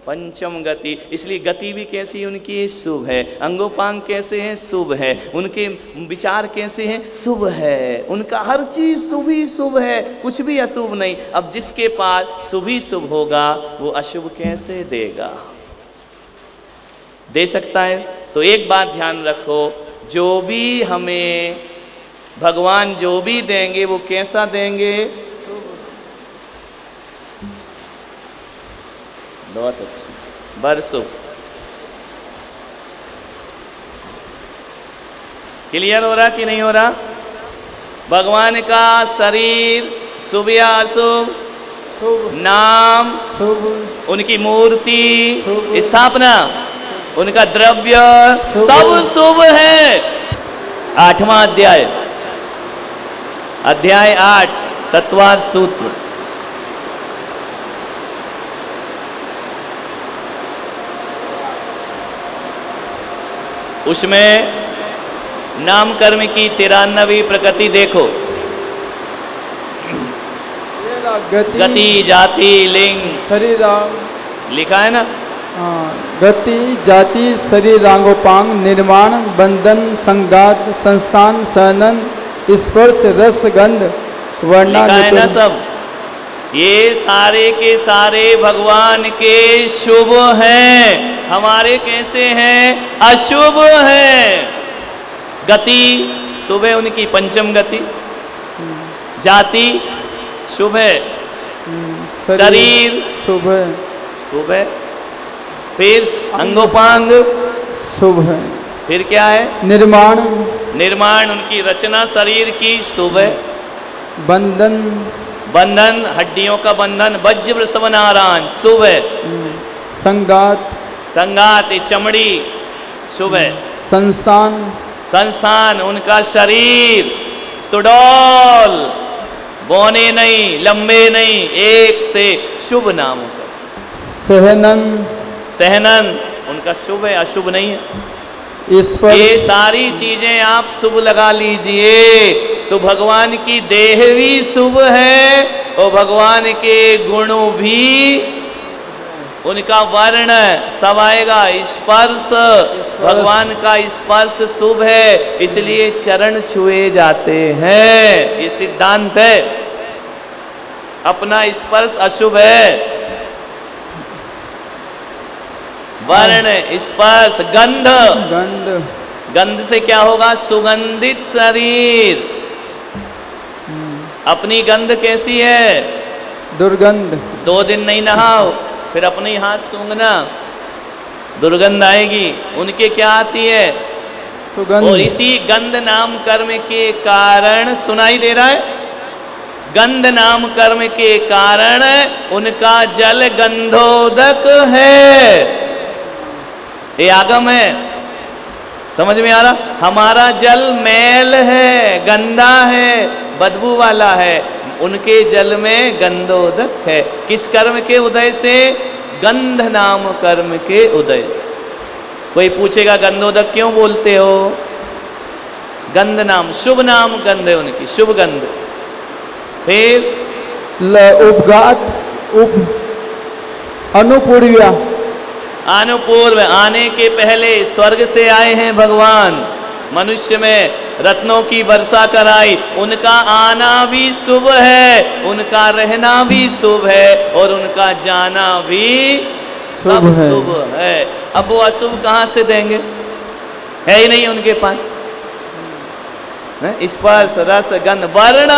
पंचम गति। इसलिए गति भी कैसी उनकी? शुभ है। अंगोपांग कैसे हैं? शुभ है। उनके विचार कैसे हैं? शुभ है। उनका हर चीज शुभ ही शुभ है, कुछ भी अशुभ नहीं। अब जिसके पास शुभ ही शुभ होगा वो अशुभ कैसे देगा? दे सकता है। तो एक बात ध्यान रखो, जो भी हमें भगवान जो भी देंगे वो कैसा देंगे? बहुत अच्छी, बरसुख। क्लियर हो रहा कि नहीं हो रहा? भगवान का शरीर शुभ या अशुभ? नाम शुभ, उनकी मूर्ति स्थापना, उनका द्रव्य सब शुभ है। 8वां अध्याय, अध्याय 8 तत्वार्थ सूत्र। उसमें नाम कर्म की 93 प्रकृति देखो। गति, जाति, लिंग, शरीर, लिखा है ना। गति, जाति, शरीरांगोपांग, निर्माण, बंधन, संघात, संस्थान, सहनन, स्पर्श, रस, गंध, वर्णा, लिखा है ना सब। ये सारे के सारे भगवान के शुभ हैं, हमारे कैसे हैं? अशुभ हैं। गति शुभ है उनकी, पंचम गति। जाति शुभ है, शरीर शुभ है, शुभ है। फिर अंगोपांग शुभ है। फिर क्या है? निर्माण, निर्माण उनकी रचना शरीर की शुभ है। बंधन, बंधन हड्डियों का बंधन, वज्र वृषभ नारायण शुभ है। संगात, संगात चमड़ी शुभ है। संस्थान, संस्थान उनका शरीर सुडौल, बौने नहीं, लंबे नहीं, एक से शुभ नाम का। सहनन, सहनन उनका शुभ है, अशुभ नहीं है। ये सारी चीजें आप शुभ लगा लीजिए तो भगवान की देह भी शुभ है और भगवान के गुण भी, उनका वर्ण सब आएगा। स्पर्श, भगवान का स्पर्श शुभ है, इसलिए चरण छुए जाते हैं, ये सिद्धांत है। अपना स्पर्श अशुभ है। वर्ण, स्पर्श, गंध, गंध, गंध से क्या होगा? सुगंधित शरीर। अपनी गंध कैसी है? दुर्गंध। 2 दिन नहीं नहाओ फिर अपने हाथ सूंघना, दुर्गंध आएगी। उनके क्या आती है? सुगंध। और इसी गंध नाम कर्म के कारण, सुनाई दे रहा है? गंध नाम कर्म के कारण उनका जल गंधोदक है। ये आगम है, समझ में आ रहा? हमारा जल मैल है, गंदा है, बदबू वाला है, उनके जल में गंधोदक है। किस कर्म के उदय से? गंध नाम कर्म के उदय से। कोई पूछेगा गंधोदक क्यों बोलते हो? गंध नाम, शुभ नाम गंध है उनकी, शुभ गंध। फिर उपघात, अनुपूर्व्या, अनुपूर्व, आने के पहले स्वर्ग से आए हैं भगवान, मनुष्य में रत्नों की वर्षा कराई। उनका आना भी शुभ है, उनका रहना भी शुभ है और उनका जाना भी सब शुभ है। अब वो अशुभ कहाँ से देंगे? है ही नहीं उनके पास। स्पर्श, रस, गंध, वर्ण,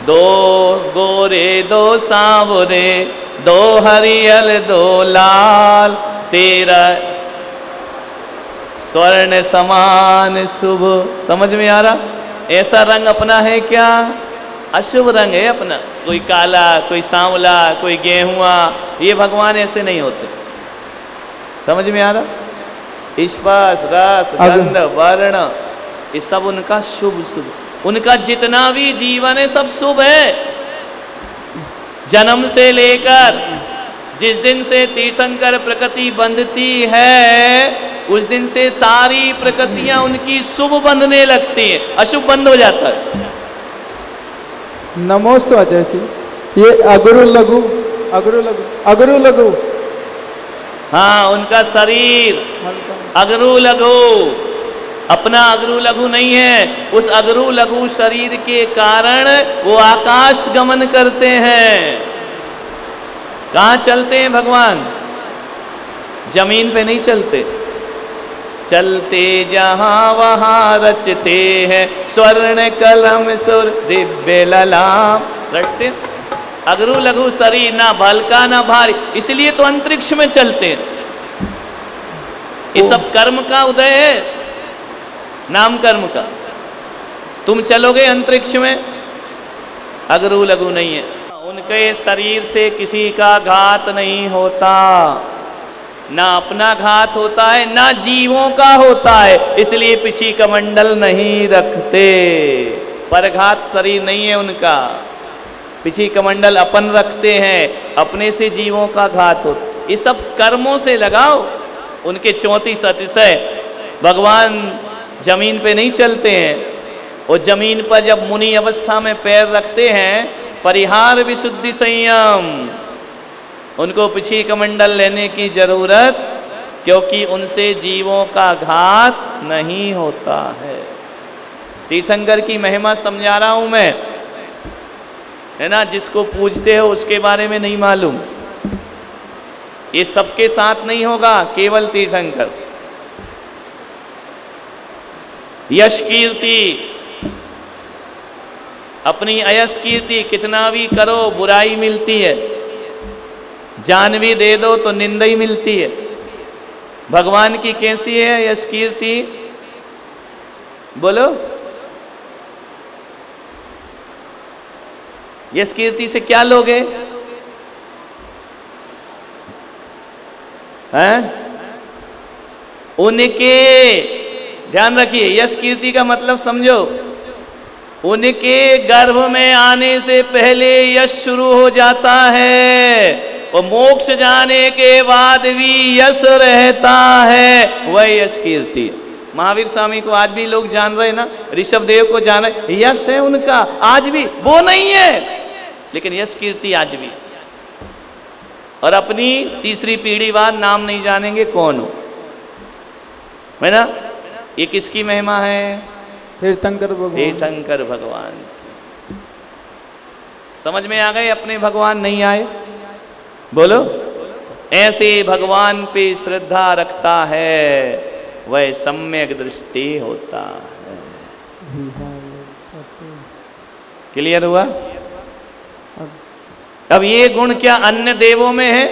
2 गोरे 2 सांवरे, 2 हरियल 2 लाल, 13 स्वर्ण समान शुभ। समझ में आ रहा? ऐसा रंग अपना है क्या? अशुभ रंग है अपना, कोई काला, कोई सांवला, कोई गेहुआ। ये भगवान ऐसे नहीं होते। समझ में आ रहा? स्पर्श, रस, गंध, वर्ण, ये सब उनका शुभ शुभ। उनका जितना भी जीवन है सब शुभ है। जन्म से लेकर जिस दिन से तीर्थंकर प्रकृति बंधती है, उस दिन से सारी प्रकृतियां उनकी शुभ बंधने लगती हैं, अशुभ बंद हो जाता है। नमोस्तु आचार्य जी। ये अगरु लघु, अगरु लघु, अगरु लघु। हाँ, उनका शरीर अगरु लघु, अपना अगरु लघु नहीं है। उस अगरु लघु शरीर के कारण वो आकाश गमन करते हैं। कहाँ चलते हैं भगवान? जमीन पे नहीं चलते, चलते जहां वहां रचते हैं स्वर्ण कलम सुर दिव्य ललाम। रटते अगरु लघु शरीर, ना भलका ना भारी, इसलिए तो अंतरिक्ष में चलते हैं। ये सब कर्म का उदय है, नाम कर्म का। तुम चलोगे अंतरिक्ष में, अगरु लघु नहीं है। उनके शरीर से किसी का घात नहीं होता, ना अपना घात होता है ना जीवों का होता है, इसलिए पिछी कमंडल नहीं रखते। परघात शरीर नहीं है उनका, पिछी कमंडल अपन रखते हैं, अपने से जीवों का घात हो। ये सब कर्मों से लगाओ। उनके 34 अतिशय। भगवान जमीन पे नहीं चलते हैं, और जमीन पर जब मुनि अवस्था में पैर रखते हैं, परिहार विशुद्धि संयम, उनको पिछी कमंडल लेने की जरूरत, क्योंकि उनसे जीवों का घात नहीं होता है। तीर्थंकर की महिमा समझा रहा हूं मैं, है ना। जिसको पूजते हो उसके बारे में नहीं मालूम। ये सबके साथ नहीं होगा, केवल तीर्थंकर। यश कीर्ति, अपनी अयश कीर्ति कितना भी करो बुराई मिलती है, जान भी दे दो तो निंदा ही मिलती है। भगवान की कैसी है यश कीर्ति? बोलो। यश कीर्ति से क्या लोगे? हैं? उनके, ध्यान रखिए, यश कीर्ति का मतलब समझो। उनके गर्भ में आने से पहले यश शुरू हो जाता है, और मोक्ष जाने के बाद भी यश रहता है, वह यश कीर्ति। महावीर स्वामी को आज भी लोग जान रहे ना, ऋषभ देव को जान रहे, यश है उनका आज भी, वो नहीं है, लेकिन यश कीर्ति आज भी। और अपनी तीसरी पीढ़ी बाद नाम नहीं जानेंगे कौन हो, है ना। ये किसकी महिमा है? तीर्थंकर भगवान। तीर्थंकर भगवान। समझ में आ गए? अपने भगवान नहीं आए? बोलो। ऐसे भगवान पे श्रद्धा रखता है वह सम्यक दृष्टि होता है। क्लियर हुआ? अब ये गुण क्या अन्य देवों में है?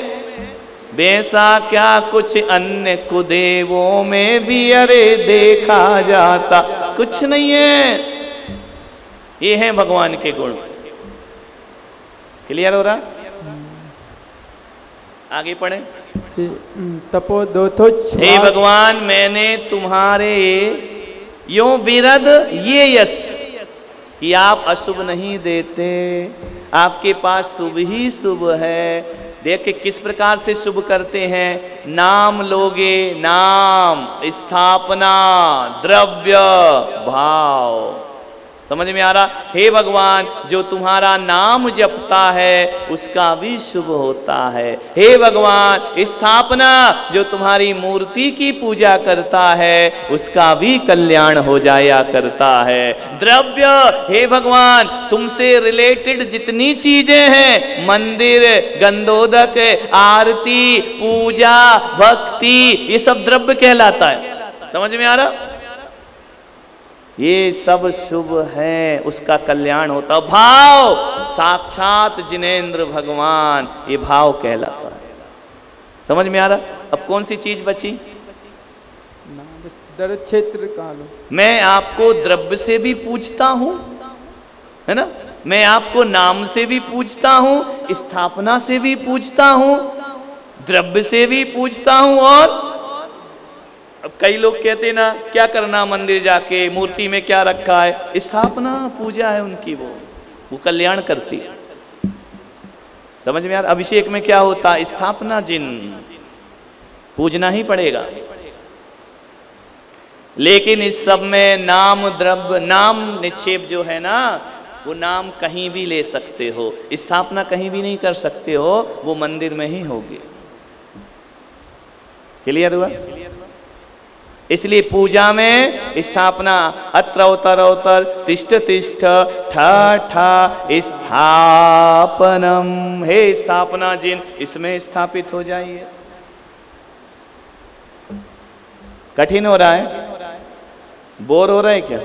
वैसा क्या कुछ अन्य कुदेवों में भी अरे देखा जाता कुछ नहीं है। ये है भगवान के गुण। क्लियर हो रहा? आगे पढ़े। तपो दोथो। हे भगवान, मैंने तुम्हारे यो विरद ये यश कि आप अशुभ नहीं देते, आपके पास शुभ ही शुभ है। देखिए किस प्रकार से शुभ करते हैं। नाम लोगे, नाम, स्थापना, द्रव्य, भाव। समझ में आ रहा? हे भगवान, जो तुम्हारा नाम जपता है उसका भी शुभ होता है। हे भगवान, स्थापना, जो तुम्हारी मूर्ति की पूजा करता है उसका भी कल्याण हो जाया करता है। द्रव्य, हे भगवान, तुमसे रिलेटेड जितनी चीजें हैं, मंदिर, गंधोदक, आरती, पूजा, भक्ति, ये सब द्रव्य कहलाता है। समझ में आ रहा? ये सब शुभ है, उसका कल्याण होता। भाव, साक्षात जिनेंद्र भगवान, ये भाव कहलाता है। समझ में आ रहा? अब कौन सी चीज बची? दर क्षेत्र कहा लो। मैं आपको द्रव्य से भी पूछता हूं, है ना, मैं आपको नाम से भी पूछता हूं, स्थापना से भी पूछता हूं, द्रव्य से भी पूछता हूं। और अब कई लोग कहते ना क्या करना मंदिर जाके, मूर्ति में क्या रखा है, स्थापना पूजा है उनकी, वो कल्याण करती है। समझ में यार, अभिषेक में क्या होता है, स्थापना चिन्ह पूजना ही पड़ेगा। लेकिन इस सब में नाम द्रव्य, नाम निक्षेप जो है ना, वो नाम कहीं भी ले सकते हो, स्थापना कहीं भी नहीं कर सकते हो, वो मंदिर में ही होगी। क्लियर हुआ? इसलिए पूजा में स्थापना अत्र उतर उतर तिष्ठ तिष्ठ ठा ठा स्थापनम, हे स्थापना जिन, इसमें स्थापित हो जाइए। कठिन हो रहा है, बोर हो रहा है क्या,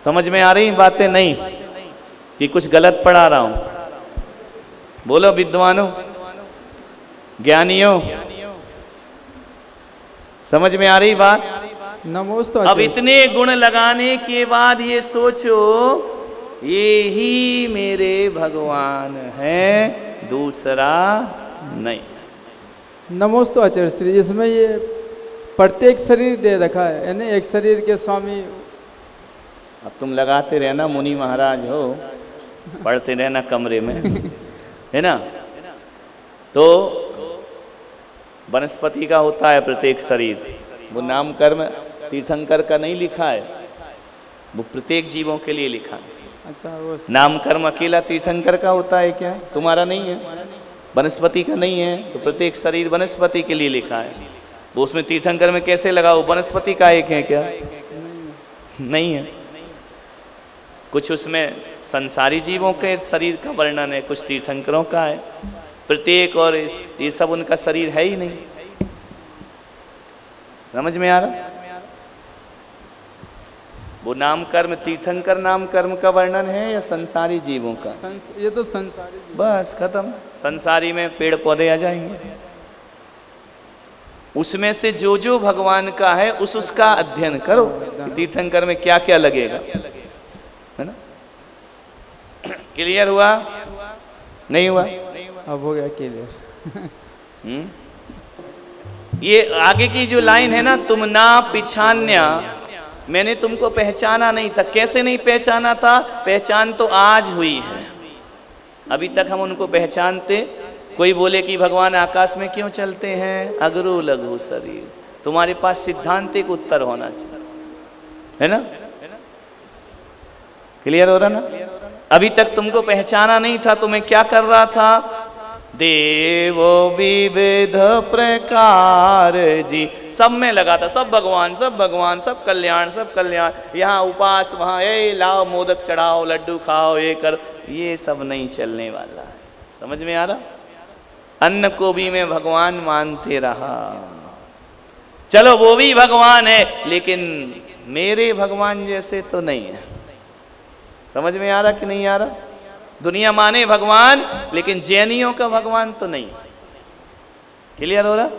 समझ में आ रही बातें नहीं कि कुछ गलत पढ़ा रहा हूं? बोलो विद्वानों, ज्ञानियों, समझ में आ रही बात? नमोस्तु। अब इतने गुण लगाने के बाद ये सोचो, ये ही मेरे भगवान हैं, दूसरा नहीं। नमोस्तु आचार्य श्री, इसमें ये प्रत्येक शरीर दे रखा है, यानी एक शरीर के स्वामी। अब तुम लगाते रहना, मुनि महाराज हो, पढ़ते रहना कमरे में, है ना। तो वनस्पति का होता है प्रत्येक शरीर, वो नाम कर्म तीर्थंकर का नहीं लिखा है, वो प्रत्येक जीवों के लिए लिखा है। अच्छा, वो नाम कर्म अकेला तीर्थंकर का होता है क्या? तुम्हारा नहीं है, वनस्पति का नहीं है, तो प्रत्येक शरीर वनस्पति के लिए लिखा है। वो उसमें तीर्थंकर में कैसे लगा, वो वनस्पति का एक है क्या? नहीं है। कुछ उसमें संसारी जीवों के शरीर का वर्णन है, कुछ तीर्थंकरों का है, प्रत्येक, और ये सब उनका शरीर है ही नहीं। समझ में आ रहा? वो नाम कर्म तीर्थंकर नाम कर्म का वर्णन है या संसारी जीवों का? ये तो संसारी जीव। बस खत्म। संसारी में पेड़ पौधे आ जाएंगे, उसमें से जो जो भगवान का है उसका अध्ययन करो। तीर्थंकर में क्या क्या लगेगा, है ना। क्लियर हुआ? नहीं हुआ? अब हो गया क्लियर। ये आगे की जो लाइन है ना, तुम ना पिछान्या, मैंने तुमको पहचाना नहीं था। कैसे नहीं पहचाना था? पहचान तो आज हुई है, अभी तक हम उनको पहचानते। कोई बोले कि भगवान आकाश में क्यों चलते हैं, अगरु लघु शरीर, तुम्हारे पास सिद्धांतिक उत्तर होना चाहिए, है ना। क्लियर हो रहा ना? अभी तक तुमको पहचाना नहीं था, तो मैं क्या कर रहा था, देवो विविध प्रकार जी, सब में लगा था, सब भगवान, सब भगवान, सब कल्याण, सब कल्याण। यहाँ उपास, वहाँ ये लाओ मोदक चढ़ाओ, लड्डू खाओ, ये करो, ये सब नहीं चलने वाला है। समझ में आ रहा? अन्न को भी मैं भगवान मानते रहा, चलो वो भी भगवान है, लेकिन मेरे भगवान जैसे तो नहीं है। समझ में आ रहा कि नहीं आ रहा? दुनिया माने भगवान, लेकिन जैनियों का भगवान तो नहीं। क्लियर हो रहा?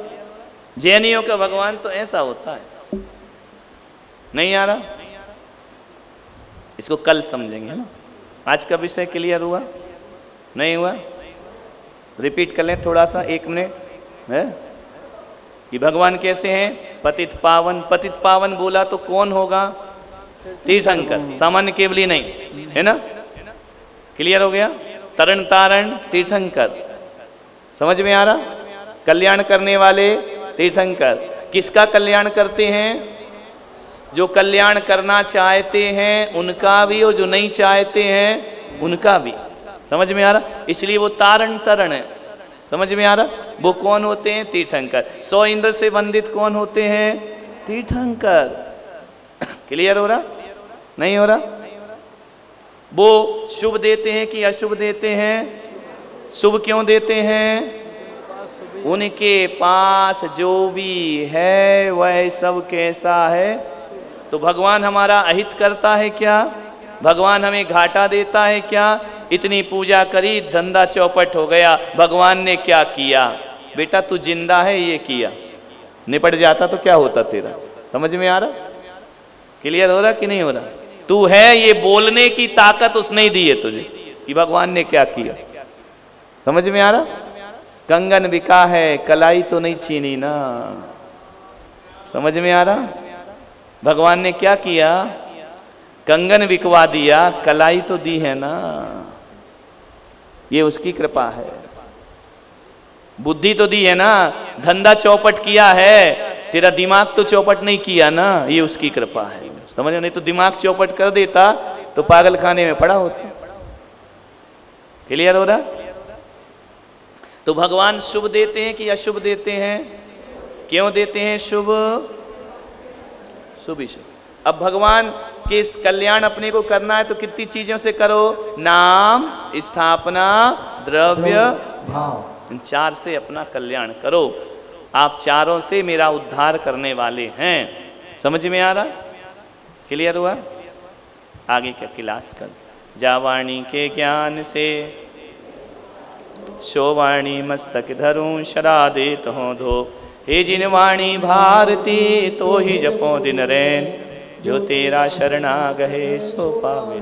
जैनियों का भगवान तो ऐसा होता है। नहीं आ रहा? इसको कल समझेंगे ना। आज का विषय क्लियर हुआ? नहीं हुआ? रिपीट कर लें थोड़ा सा, 1 मिनट है कि भगवान कैसे हैं, पतित पावन। पतित पावन बोला तो कौन होगा? तीर्थंकर, सामान्य केवली नहीं, है ना। क्लियर हो गया? तरण तारण तीर्थंकर, समझ में आ रहा? कल्याण करने वाले तीर्थंकर। किसका कल्याण करते हैं? जो कल्याण करना चाहते हैं उनका भी, और जो नहीं चाहते हैं उनका भी। समझ में आ रहा? इसलिए वो तारण तरण है। समझ में आ रहा? वो कौन होते हैं? तीर्थंकर। 100 इंद्र से वंदित कौन होते हैं? तीर्थंकर। क्लियर हो रहा? नहीं हो रहा? वो शुभ देते हैं कि अशुभ देते हैं? शुभ क्यों देते हैं? उनके पास जो भी है वह सब कैसा है? तो भगवान हमारा अहित करता है क्या? भगवान हमें घाटा देता है क्या? इतनी पूजा करी, धंधा चौपट हो गया, भगवान ने क्या किया? बेटा तू जिंदा है, ये किया, निपट जाता तो क्या होता तेरा? समझ में आ रहा? क्लियर हो रहा कि नहीं हो रहा? तू है, ये बोलने की ताकत उसने ही दी है तुझे कि भगवान ने क्या किया। समझ में आ रहा? कंगन बिका है, कलाई तो नहीं छीनी ना। समझ में आ रहा? भगवान ने क्या किया? कंगन बिकवा दिया, कलाई तो दी है ना। ये उसकी कृपा है। बुद्धि तो दी है ना, धंधा चौपट किया है, तेरा दिमाग तो चौपट नहीं किया ना, ये उसकी कृपा है। समझ, नहीं तो दिमाग चौपट कर देता तो पागल खाने में पड़ा होता। क्लियर हो रहा? तो भगवान शुभ देते हैं कि अशुभ देते हैं? क्यों देते हैं शुभ? शुभ ही शुभ। अब भगवान के इस कल्याण अपने को करना है तो कितनी चीजों से करो? नाम, स्थापना, द्रव्य, भाव, इन चार से अपना कल्याण करो। आप चारों से मेरा उद्धार करने वाले हैं। समझ में आ रहा? क्लियर हुआ? आगे क्या क्लास कर? जावाणी के ज्ञान से शोवाणी मस्तक धरूं, शरा देत हो धो। हे जिन वाणी भारती तो ही जपो दिन रैन, जो तेरा शरणा गहे सो पावे।